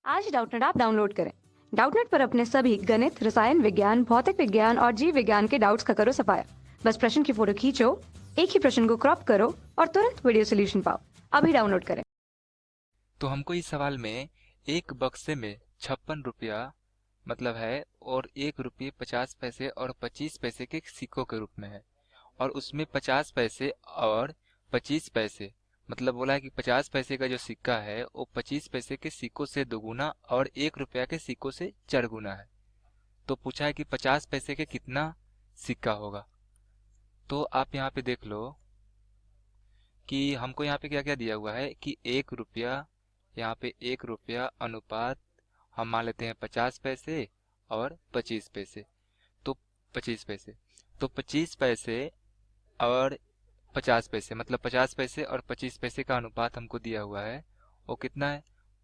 आज Doubtnut app download करें। Doubtnut पर अपने सभी गणित, रसायन विज्ञान, भौतिक विज्ञान और जीव विज्ञान के डाउट्स का करो सफाया। बस प्रश्न की फोटो खींचो, एक ही प्रश्न को क्रॉप करो और तुरंत वीडियो सोल्यूशन पाओ। अभी डाउनलोड करें। तो हमको इस सवाल में एक बक्से में 56 रुपया मतलब है और 1 रुपये 50 पैसे और 25 पैसे के सिक्कों के रूप में है, और उसमें 50 पैसे और 25 पैसे मतलब बोला है कि 50 पैसे का जो सिक्का है वो 25 पैसे के सिक्कों से दोगुना और 1 रुपया के सिक्कों से 4 गुना है। तो पूछा है कि 50 पैसे के कितना सिक्का होगा। तो आप यहाँ पे देख लो कि हमको यहाँ पे क्या क्या दिया हुआ है कि 1 रुपया, यहाँ पे 1 रुपया अनुपात हम मान लेते हैं 50 पैसे और 25 पैसे। तो 25 पैसे, तो 25 पैसे और 50 पैसे मतलब 50 पैसे और 25 पैसे का अनुपात हमको दिया हुआ है। वो कितना है?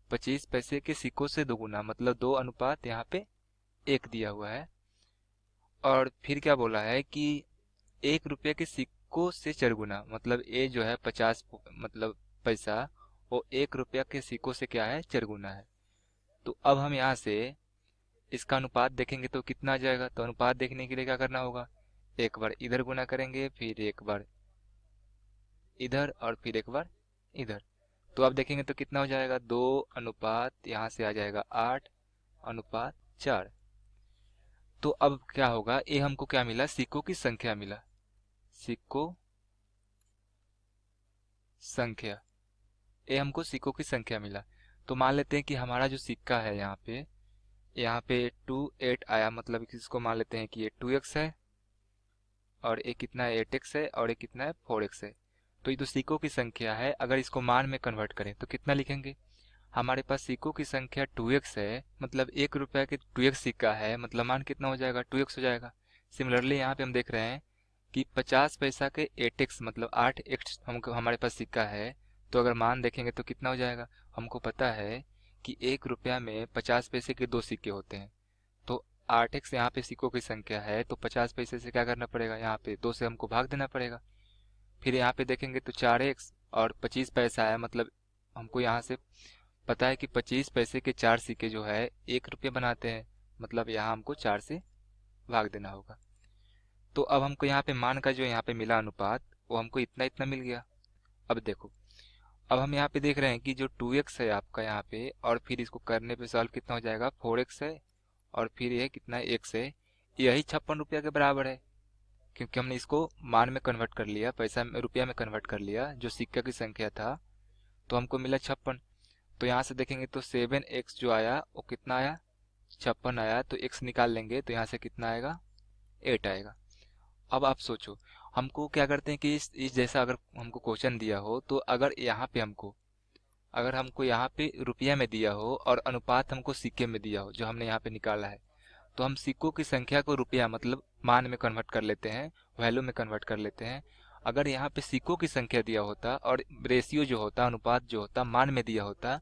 25 पैसे के सिक्कों से दोगुना मतलब 2 अनुपात यहाँ पे 1 दिया हुआ है। और फिर क्या बोला है कि 1 रुपये के सिक्कों से 4 गुना मतलब ये जो है 50 मतलब पैसा, वो 1 रुपया के सिक्कों से क्या है? 4 गुना है। तो अब हम यहाँ से इसका अनुपात देखेंगे तो कितना आ जाएगा। तो अनुपात देखने के लिए क्या करना होगा? एक बार इधर गुना करेंगे, फिर एक बार इधर और फिर एक बार इधर। तो अब देखेंगे तो कितना हो जाएगा? 2 अनुपात यहाँ से आ जाएगा 8 अनुपात 4। तो अब क्या होगा? ये हमको क्या मिला? सिक्कों की संख्या मिला। सिक्कों संख्या, ये हमको सिक्कों की संख्या मिला। तो मान लेते हैं कि हमारा जो सिक्का है यहाँ पे 28 आया, मतलब कि इसको मान लेते हैं कि ये 2x है और ये कितना है? 8x है और ये कितना है? 4x है। तो ये तो सिक्कों की संख्या है। अगर इसको मान में कन्वर्ट करें तो कितना लिखेंगे? हमारे पास सिक्कों की संख्या 2x है, मतलब 1 रुपया के 2x सिक्का है, मतलब मान कितना हो जाएगा? 2x हो जाएगा। सिमिलरली यहाँ पे हम देख रहे हैं कि 50 पैसा के 8x मतलब 8x हमको हमारे पास सिक्का है। तो अगर मान देखेंगे तो कितना हो जाएगा? हमको पता है कि 1 रुपया में 50 पैसे के 2 सिक्के होते हैं। तो 8x यहाँ पे सिक्कों की संख्या है, तो 50 पैसे से क्या करना पड़ेगा? यहाँ पे 2 से हमको भाग देना पड़ेगा। फिर यहाँ पे देखेंगे तो 4x और 25 पैसा है, मतलब हमको यहाँ से पता है कि 25 पैसे के 4 सिक्के जो है 1 रुपये बनाते हैं, मतलब यहाँ हमको 4 से भाग देना होगा। तो अब हमको यहाँ पे मान का जो यहाँ पे मिला अनुपात, वो हमको इतना इतना मिल गया। अब देखो, अब हम यहाँ पे देख रहे हैं कि जो 2x है आपका यहाँ पे, और फिर इसको करने पे सॉल्व कितना हो जाएगा? 4x है और फिर ये कितना है? x है। यही 56 रुपया के बराबर है, क्योंकि हमने इसको मान में कन्वर्ट कर लिया, पैसा में रुपया में कन्वर्ट कर लिया जो सिक्का की संख्या था। तो हमको मिला 56। तो यहाँ से देखेंगे तो 7x जो आया वो कितना आया? 56 आया। तो x निकाल लेंगे तो यहाँ से कितना आएगा? 8 आएगा। अब आप सोचो, हमको क्या करते हैं कि इस जैसा अगर हमको क्वेश्चन दिया हो, तो अगर हमको यहाँ पे रुपया में दिया हो और अनुपात हमको सिक्के में दिया हो जो हमने यहाँ पे निकाला है, तो हम सिक्कों की संख्या को रुपया मतलब मान में कन्वर्ट कर लेते हैं, वैल्यू में कन्वर्ट कर लेते हैं। अगर यहाँ पे सिक्कों की संख्या दिया होता और रेशियो जो होता, अनुपात जो होता, मान में दिया होता,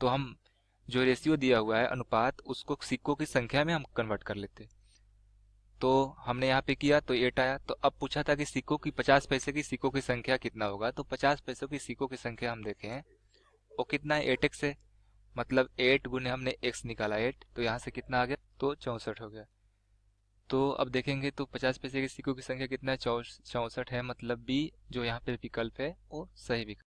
तो हम जो रेशियो दिया हुआ है अनुपात, उसको सिक्कों की संख्या में हम कन्वर्ट कर लेते। तो हमने यहाँ पे किया तो 8 आया। तो अब पूछा था कि सिक्कों की 50 पैसे की सिक्कों की संख्या कितना होगा। तो 50 पैसों की सिक्कों की संख्या हम देखें वो कितना है? 8x है, मतलब 8 गुने हमने x निकाला 8, तो यहाँ से कितना आ गया? तो 64 हो गया। तो अब देखेंगे तो 50 पैसे के सिक्कों की संख्या कितना है? 64 है, मतलब बी जो यहाँ पे विकल्प है वो सही विकल्प।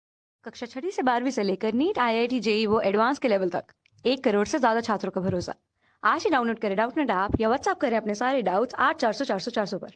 कक्षा 6 से 12वीं से लेकर नीट, IIT, जेई वो एडवांस के लेवल तक 1 करोड़ से ज्यादा छात्रों का भरोसा। आज ही डाउनलोड करें डाउटनेट ऐप या व्हाट्सएप करें अपने सारे डाउट्स 8400 400 400 पर।